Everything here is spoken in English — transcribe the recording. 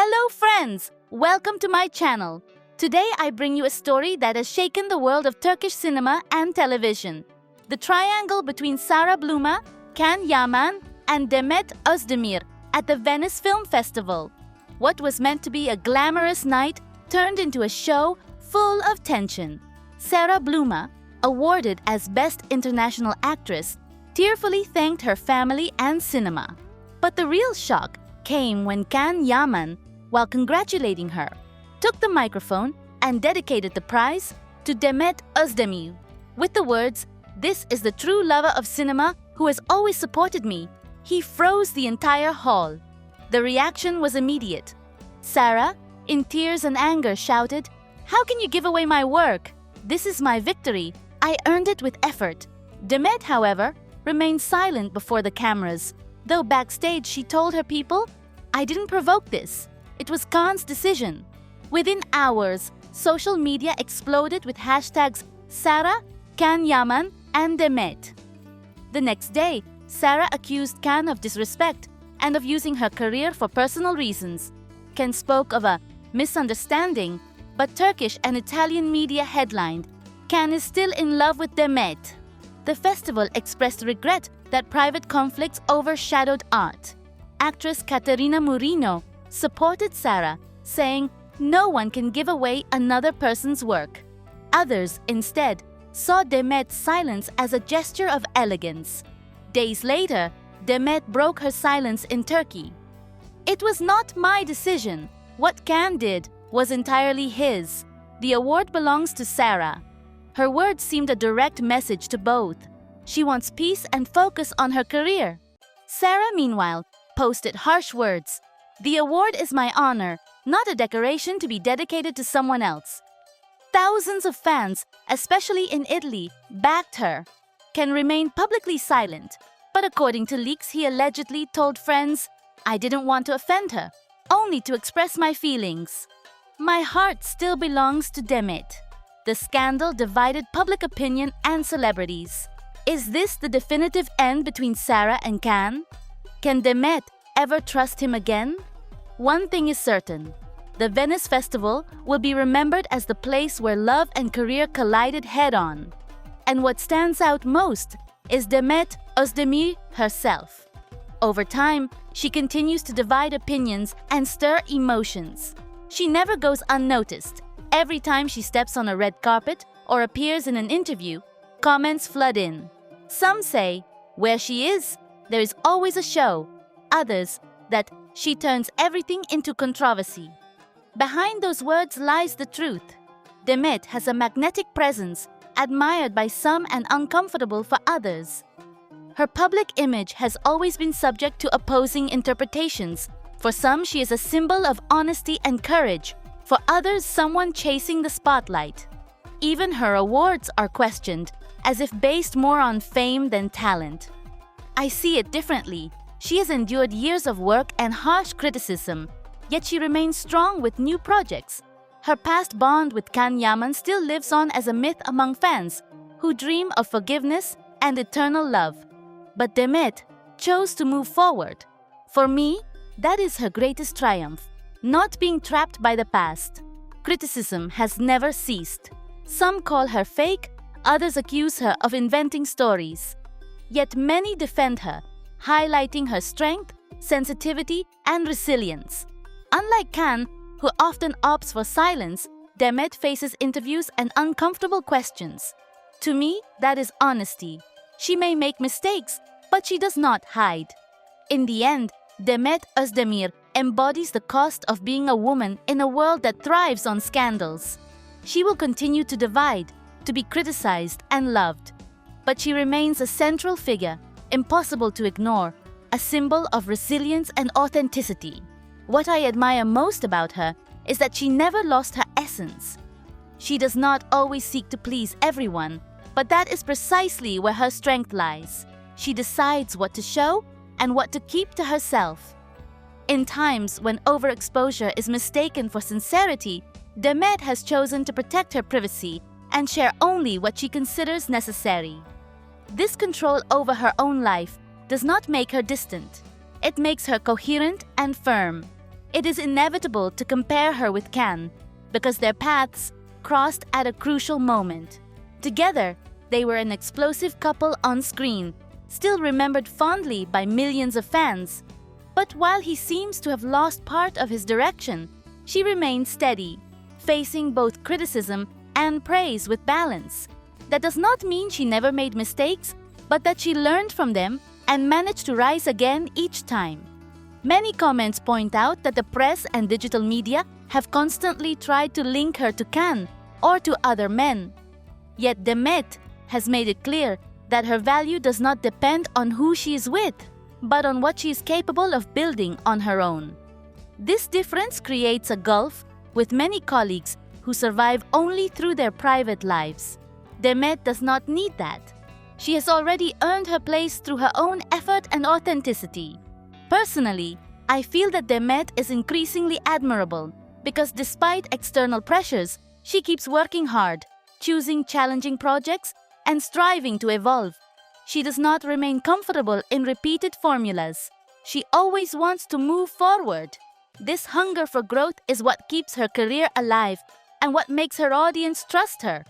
Hello friends! Welcome to my channel. Today I bring you a story that has shaken the world of Turkish cinema and television. The triangle between Sara Bluma, Can Yaman, and Demet Özdemir at the Venice Film Festival. What was meant to be a glamorous night turned into a show full of tension. Sara Bluma, awarded as Best International Actress, tearfully thanked her family and cinema. But the real shock came when Can Yaman, while congratulating her, took the microphone and dedicated the prize to Demet Özdemir with the words, "This is the true lover of cinema who has always supported me." He froze the entire hall. The reaction was immediate. Sara, in tears and anger, shouted, "How can you give away my work? This is my victory. I earned it with effort." Demet, however, remained silent before the cameras, though backstage she told her people, "I didn't provoke this. It was Can's decision." Within hours, social media exploded with hashtags Sara, Can Yaman, and Demet. The next day, Sara accused Can of disrespect and of using her career for personal reasons. Can spoke of a misunderstanding, but Turkish and Italian media headlined, "Can is still in love with Demet." The festival expressed regret that private conflicts overshadowed art. Actress Caterina Murino supported Sara, saying, "No one can give away another person's work." Others, instead, saw Demet's silence as a gesture of elegance. Days later, Demet broke her silence in Turkey. "It was not my decision. What Can did was entirely his. The award belongs to Sara." Her words seemed a direct message to both. She wants peace and focus on her career. Sara, meanwhile, posted harsh words. "The award is my honor, not a decoration to be dedicated to someone else." Thousands of fans, especially in Italy, backed her. Can remained publicly silent, but according to leaks he allegedly told friends, "I didn't want to offend her, only to express my feelings. My heart still belongs to Demet." The scandal divided public opinion and celebrities. Is this the definitive end between Sara and Can? Can Demet ever trust him again? One thing is certain. The Venice Festival will be remembered as the place where love and career collided head-on. And what stands out most is Demet Özdemir herself. Over time, she continues to divide opinions and stir emotions. She never goes unnoticed. Every time she steps on a red carpet or appears in an interview, comments flood in. Some say, where she is, there is always a show. Others, that she turns everything into controversy. Behind those words lies the truth. Demet has a magnetic presence, admired by some and uncomfortable for others. Her public image has always been subject to opposing interpretations. For some, she is a symbol of honesty and courage. For others, someone chasing the spotlight. Even her awards are questioned, as if based more on fame than talent. I see it differently. She has endured years of work and harsh criticism, yet she remains strong with new projects. Her past bond with Can Yaman still lives on as a myth among fans who dream of forgiveness and eternal love. But Demet chose to move forward. For me, that is her greatest triumph, not being trapped by the past. Criticism has never ceased. Some call her fake, others accuse her of inventing stories. Yet many defend her, highlighting her strength, sensitivity, and resilience. Unlike Can, who often opts for silence, Demet faces interviews and uncomfortable questions. To me, that is honesty. She may make mistakes, but she does not hide. In the end, Demet Özdemir embodies the cost of being a woman in a world that thrives on scandals. She will continue to divide, to be criticized and loved. But she remains a central figure, impossible to ignore, a symbol of resilience and authenticity. What I admire most about her is that she never lost her essence. She does not always seek to please everyone, but that is precisely where her strength lies. She decides what to show and what to keep to herself. In times when overexposure is mistaken for sincerity, Demet has chosen to protect her privacy and share only what she considers necessary. This control over her own life does not make her distant. It makes her coherent and firm. It is inevitable to compare her with Can because their paths crossed at a crucial moment. Together, they were an explosive couple on screen, still remembered fondly by millions of fans. But while he seems to have lost part of his direction, she remained steady, facing both criticism and praise with balance. That does not mean she never made mistakes, but that she learned from them and managed to rise again each time. Many comments point out that the press and digital media have constantly tried to link her to Can or to other men. Yet Demet has made it clear that her value does not depend on who she is with, but on what she is capable of building on her own. This difference creates a gulf with many colleagues who survive only through their private lives. Demet does not need that. She has already earned her place through her own effort and authenticity. Personally, I feel that Demet is increasingly admirable because despite external pressures, she keeps working hard, choosing challenging projects, and striving to evolve. She does not remain comfortable in repeated formulas. She always wants to move forward. This hunger for growth is what keeps her career alive and what makes her audience trust her.